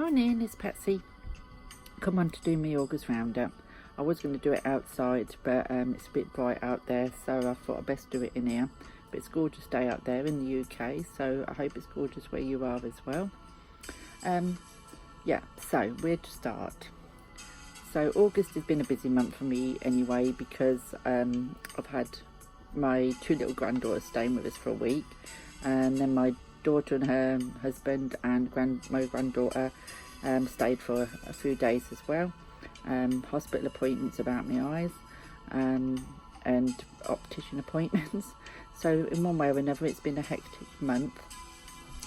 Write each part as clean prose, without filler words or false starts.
Morning, it's Patsy. Come on to do my August roundup. I was going to do it outside, but it's a bit bright out there, so I thought I'd best do it in here. But it's a gorgeous day out there in the UK, so I hope it's gorgeous where you are as well. Yeah, so where to start? So August has been a busy month for me anyway, because I've had my two little granddaughters staying with us for a week, and then my daughter and her husband and my granddaughter stayed for a few days as well. Hospital appointments about my eyes, and optician appointments. So in one way or another, it's been a hectic month.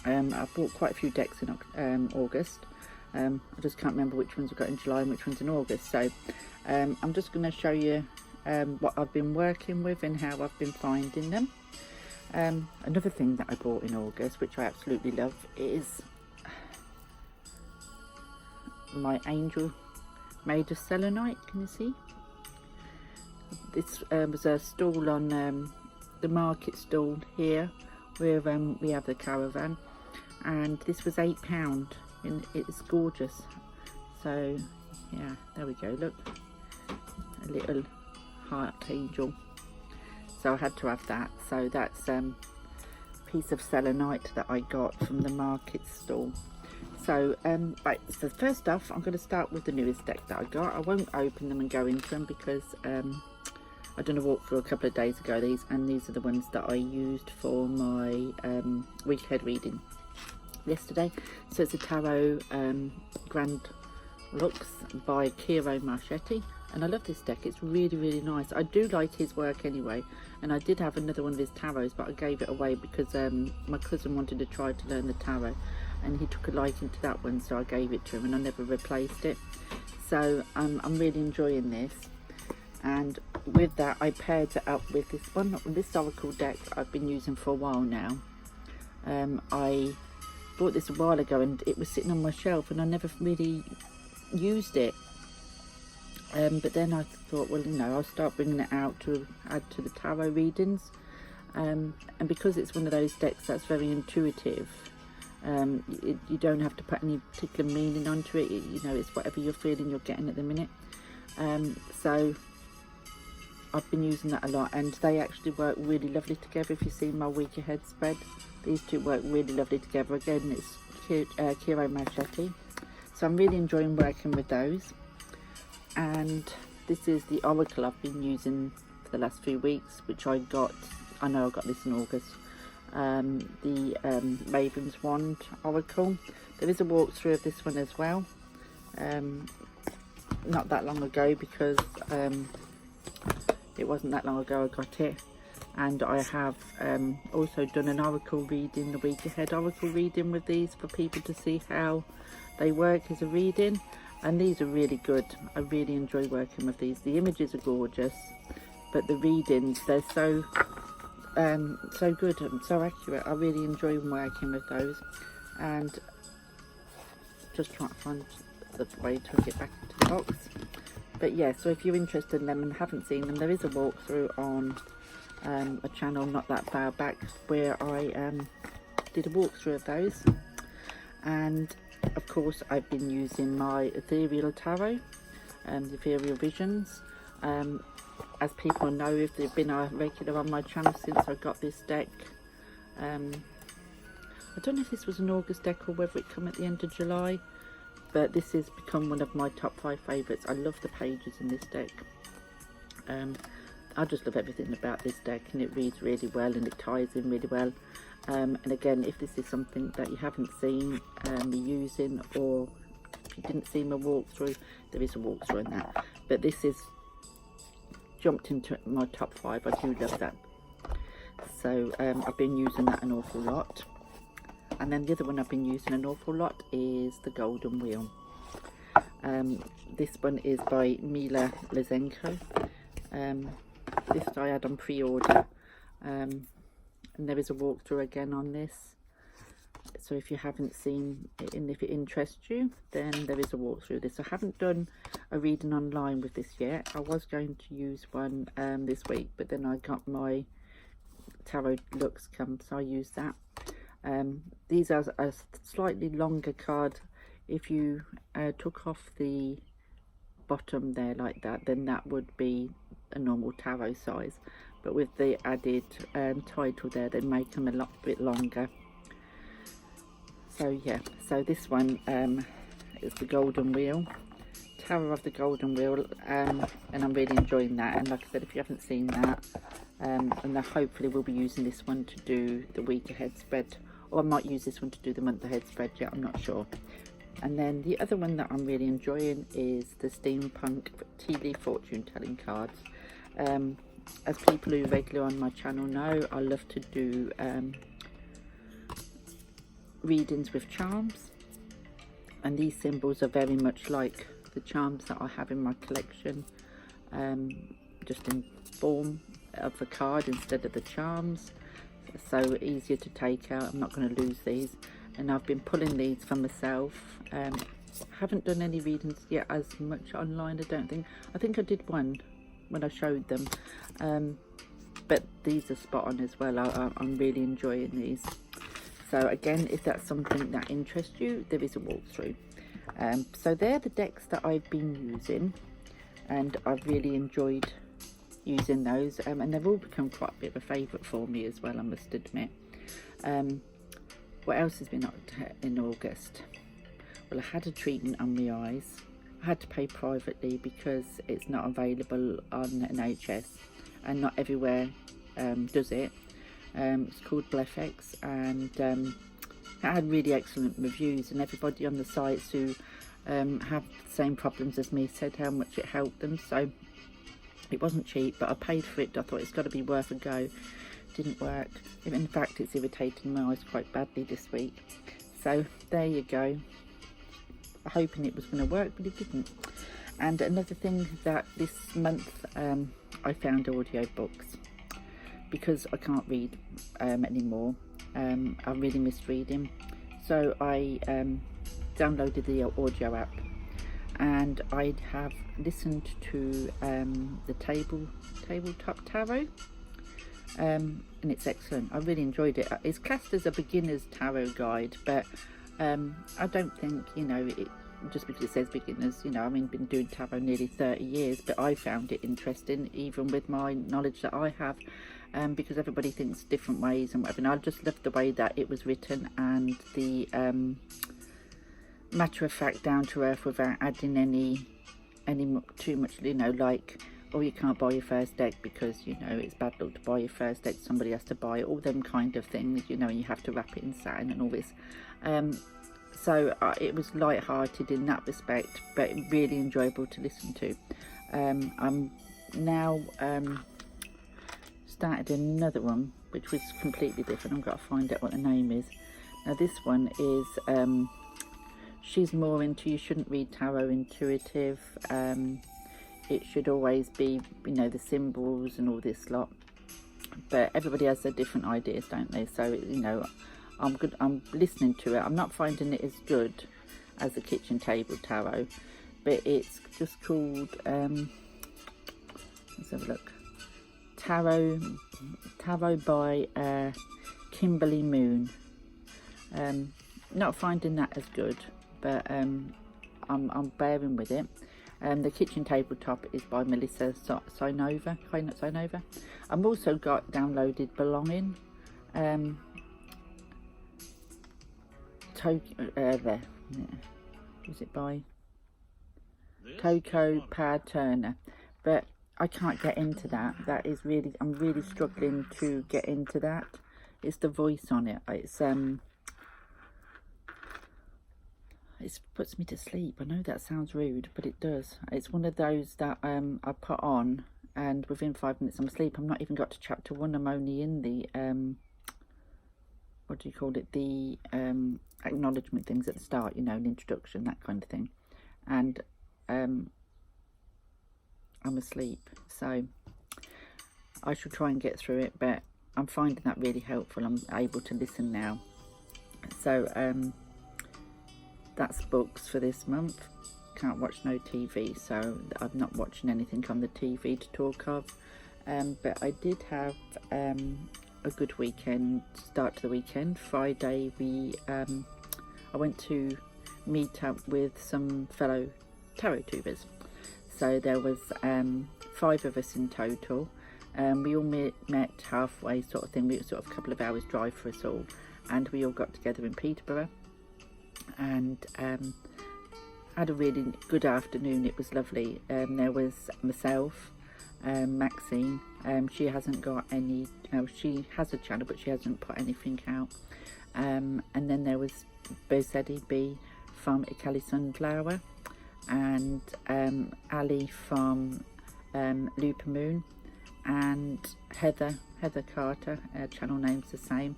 I've bought quite a few decks in August. I just can't remember which ones I got in July and which ones in August. So I'm just going to show you what I've been working with and how I've been finding them. Another thing that I bought in August, which I absolutely love, is my angel made of selenite. Can you see? This was a stall on the market stall here where we have the caravan, and this was £8 and it's gorgeous. So yeah, there we go, look, a little heart angel. So I had to have that. So that's a piece of selenite that I got from the market stall. So right, so first off, I'm going to start with the newest deck that I got. I won't open them and go into them because I done a walkthrough a couple of days ago. These are the ones that I used for my week ahead reading yesterday. So it's a tarot Grand Lux by Kiro Marchetti. And I love this deck, it's really, really nice. I do like his work anyway, and I did have another one of his tarots, but I gave it away because my cousin wanted to try to learn the tarot, and he took a liking to that one, so I gave it to him and I never replaced it. So I'm really enjoying this, and with that I paired it up with this one, this Oracle deck I've been using for a while now. I bought this a while ago and it was sitting on my shelf and I never really used it. But then I thought, well, you know, I'll start bringing it out to add to the tarot readings, and because it's one of those decks that's very intuitive, you don't have to put any particular meaning onto it. You know, it's whatever you're feeling you're getting at the minute. So I've been using that a lot, and they actually work really lovely together. If you see my week ahead spread, these two work really lovely together. Again, it's Kiro Marchetti, so I'm really enjoying working with those. And this is the Oracle I've been using for the last few weeks, which I got, I know I got this in August, the Raven's Wand Oracle. There is a walkthrough of this one as well, not that long ago, because it wasn't that long ago I got it. And I have also done an Oracle reading, the week ahead Oracle reading with these, for people to see how they work as a reading. And these are really good. I really enjoy working with these. The images are gorgeous, but the readings, they're so good and so accurate. I really enjoy working with those. And just trying to find the way to get back into the box. But yeah, so if you're interested in them and haven't seen them, there is a walkthrough on a channel not that far back where I did a walkthrough of those. And of course, I've been using my ethereal tarot, the ethereal visions. As people know, if they've been a regular on my channel since I got this deck, I don't know if this was an August deck or whether it come at the end of July, but this has become one of my top 5 favourites. I love the pages in this deck. I just love everything about this deck, and it reads really well and it ties in really well. And again, if this is something that you haven't seen me using, or if you didn't see my walkthrough, there is a walkthrough in that. But this is jumped into my top 5. I do love that. So I've been using that an awful lot. And then the other one I've been using an awful lot is the Golden Wheel. This one is by Mila Lezenko. This I had on pre-order. And there is a walkthrough again on this, so if you haven't seen it and if it interests you, then there is a walkthrough of this. I haven't done a reading online with this yet. I was going to use one this week, but then I got my tarot looks come, so I used that. These are a slightly longer card if you took off the bottom there like that, then that would be a normal tarot size, but with the added title there, they make them a lot bit longer. So yeah, so this one is the Golden Wheel, Tower of the Golden Wheel, and I'm really enjoying that. And like I said, if you haven't seen that, and I hopefully will be using this one to do the week ahead spread, or I might use this one to do the month ahead spread yet, I'm not sure. And then the other one that I'm really enjoying is the Steampunk TV fortune telling cards. As people who are regular on my channel know, I love to do readings with charms, and these symbols are very much like the charms that I have in my collection, just in form of a card instead of the charms, so easier to take out. I'm not going to lose these, and I've been pulling these for myself. Haven't done any readings yet as much online, I don't think. I think I did one when I showed them, but these are spot on as well. I'm really enjoying these. So again, if that's something that interests you, there is a walkthrough. So they're the decks that I've been using, and I've really enjoyed using those, and they've all become quite a bit of a favourite for me as well, I must admit. What else has been up in August? Well, I had a treatment on my eyes. I had to pay privately because it's not available on NHS, and not everywhere does it. It's called Blefx, and it had really excellent reviews, and everybody on the sites who have the same problems as me said how much it helped them. So it wasn't cheap, but I paid for it. I thought it's got to be worth a go. Didn't work. In fact, it's irritating my eyes quite badly this week. So there you go. Hoping it was going to work, but it didn't. And another thing that this month I found audiobooks, because I can't read anymore. I really miss reading, so I downloaded the audio app, and I have listened to the tabletop tarot, and it's excellent. I really enjoyed it. It's classed as a beginner's tarot guide, but I don't think, you know, it just because it says beginners, you know, I mean, been doing tarot nearly 30 years, but I found it interesting, even with my knowledge that I have, because everybody thinks different ways and whatever. And I just loved the way that it was written, and the matter of fact, down to earth, without adding any too much, you know, like, oh, you can't buy your first deck because, you know, it's bad luck to buy your first deck, somebody has to buy it, all them kind of things, you know, and you have to wrap it in satin and all this. So it was light-hearted in that respect, but really enjoyable to listen to. I'm now started another one which was completely different. I've got to find out what the name is. Now this one is she's more into, you shouldn't read tarot intuitive, it should always be, you know, the symbols and all this lot, but everybody has their different ideas, don't they? So, you know, I'm listening to it. I'm not finding it as good as the kitchen table tarot, but it's just called let's have a look, tarot by Kimberly Moon. Not finding that as good, but I'm bearing with it. The kitchen tabletop is by Melissa Sinova. I've also got downloaded Belonging. There. Was it by Coco Pad Turner? But I can't get into that. That is really, I'm really struggling to get into that. It's the voice on it. It puts me to sleep. I know that sounds rude, but it does. It's one of those that I put on, and within 5 minutes I'm asleep. I'm not even got to chapter 1. I'm only in the what do you call it? The acknowledgement things at the start, you know, an introduction, that kind of thing. And I'm asleep, so I shall try and get through it, but I'm finding that really helpful. I'm able to listen now. So that's books for this month. Can't watch no TV, so I'm not watching anything on the TV to talk of, but I did have a good weekend, start to the weekend. Friday I went to meet up with some fellow tarot tubers. So there was 5 of us in total. We all met halfway sort of thing. We were sort of a couple of hours drive for us all, and we all got together in Peterborough and had a really good afternoon. It was lovely. There was myself, Maxine. She hasn't got any, she has a channel but she hasn't put anything out. And then there was Bozedi B from Ikali Sunflower, and Ali from Looper Moon, and Heather Carter, channel name's the same.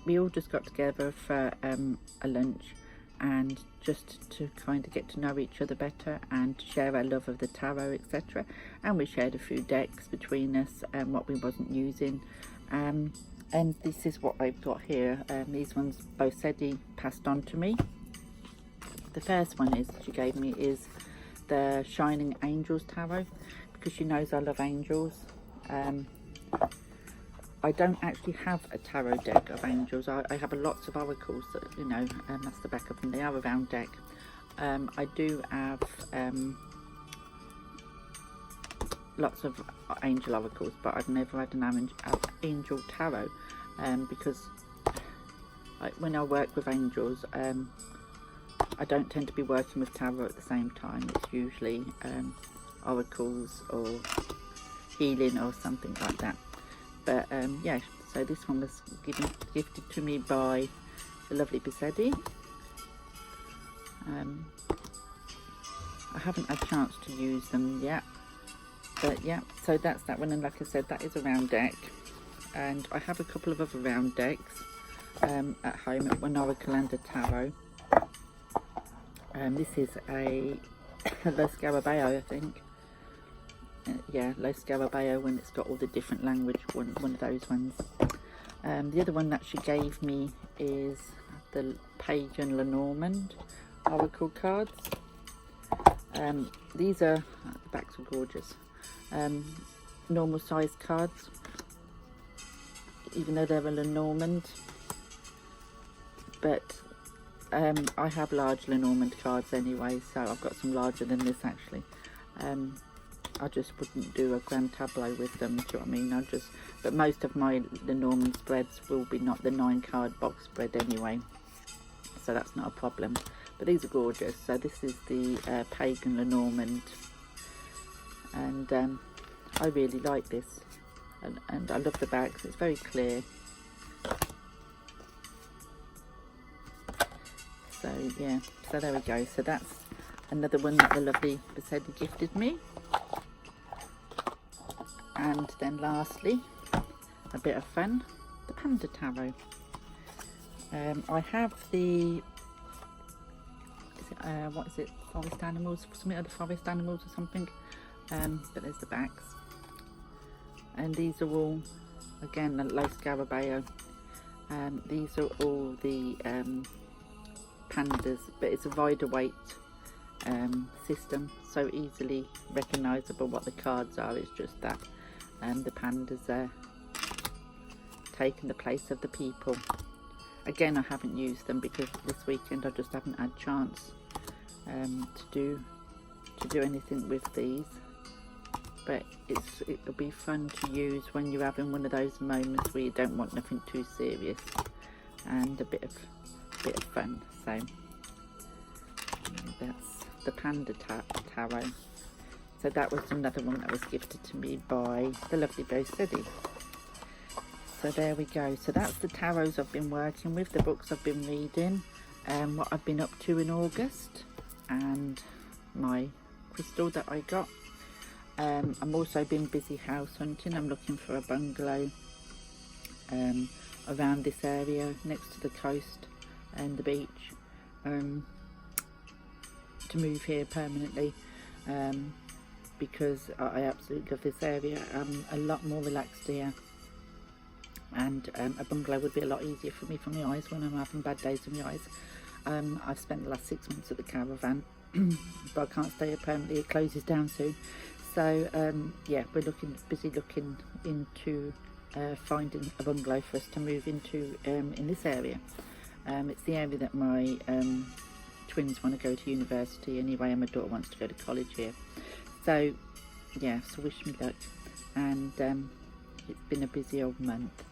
We all just got together for a lunch, and just to kind of get to know each other better and share our love of the tarot, etc. And we shared a few decks between us and what we wasn't using. And this is what I've got here. These ones Bozedi passed on to me. The first one she gave me is the Shining Angels Tarot, because she knows I love angels. I don't actually have a tarot deck of angels. I have lots of oracles that, you know, that's the backup, and they are a round deck. I do have lots of angel oracles, but I've never had an angel tarot, because when I work with angels, I don't tend to be working with tarot at the same time. It's usually oracles or healing or something like that. But yeah, so this one was gifted to me by the lovely Bozedi. I haven't had a chance to use them yet, but yeah, so that's that one. And like I said, that is a round deck, and I have a couple of other round decks at home at One Oracle and a Tarot. This is a Los Scarabeo, I think. Yeah, Los Scarabeo, when it's got all the different language, one of those ones. The other one that she gave me is the Pagan Lenormand Oracle cards. These are, the backs are gorgeous, normal size cards, even though they're a Lenormand, but I have large Lenormand cards anyway, so I've got some larger than this actually. I just wouldn't do a grand tableau with them, do you know what I mean? But most of my Lenormand spreads will be not the 9-card box spread anyway, so that's not a problem. But these are gorgeous. So this is the Pagan Lenormand, and I really like this, and I love the back, so it's very clear. So yeah, so there we go. So that's another one that the lovely Bozedi gifted me. And then lastly, a bit of fun, the Panda Tarot. I have the, what is it, forest animals, something other forest animals or something, but there's the backs. And these are all, again, the Los Scarabeo. These are all the pandas, but it's a wider weight system, so easily recognisable what the cards are. It's just that the pandas are taking the place of the people. Again, I haven't used them because this weekend I just haven't had a chance to do anything with these, but it'll be fun to use when you're having one of those moments where you don't want nothing too serious and a bit of fun. So that's the Panda Tarot. So that was another one that was gifted to me by the lovely Bozedi. So there we go. So that's the tarots I've been working with, the books I've been reading, what I've been up to in August, and my crystal that I got. I'm also been busy house hunting. I'm looking for a bungalow around this area next to the coast and the beach, to move here permanently, because I absolutely love this area. I'm a lot more relaxed here, and a bungalow would be a lot easier for me for my eyes when I'm having bad days with my eyes. I've spent the last 6 months at the caravan, but I can't stay here permanently. It closes down soon. So yeah, we're busy looking into finding a bungalow for us to move into in this area. It's the area that my twins want to go to university anyway, and my daughter wants to go to college here. So yeah, so wish me luck. And it's been a busy old month,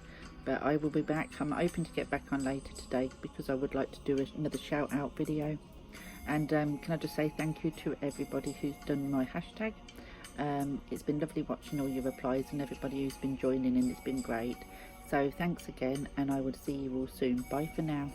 but I will be back. I'm hoping to get back on later today because I would like to do another shout out video. And can I just say thank you to everybody who's done my hashtag. It's been lovely watching all your replies and everybody who's been joining in. It's been great. So thanks again, and I will see you all soon. Bye for now.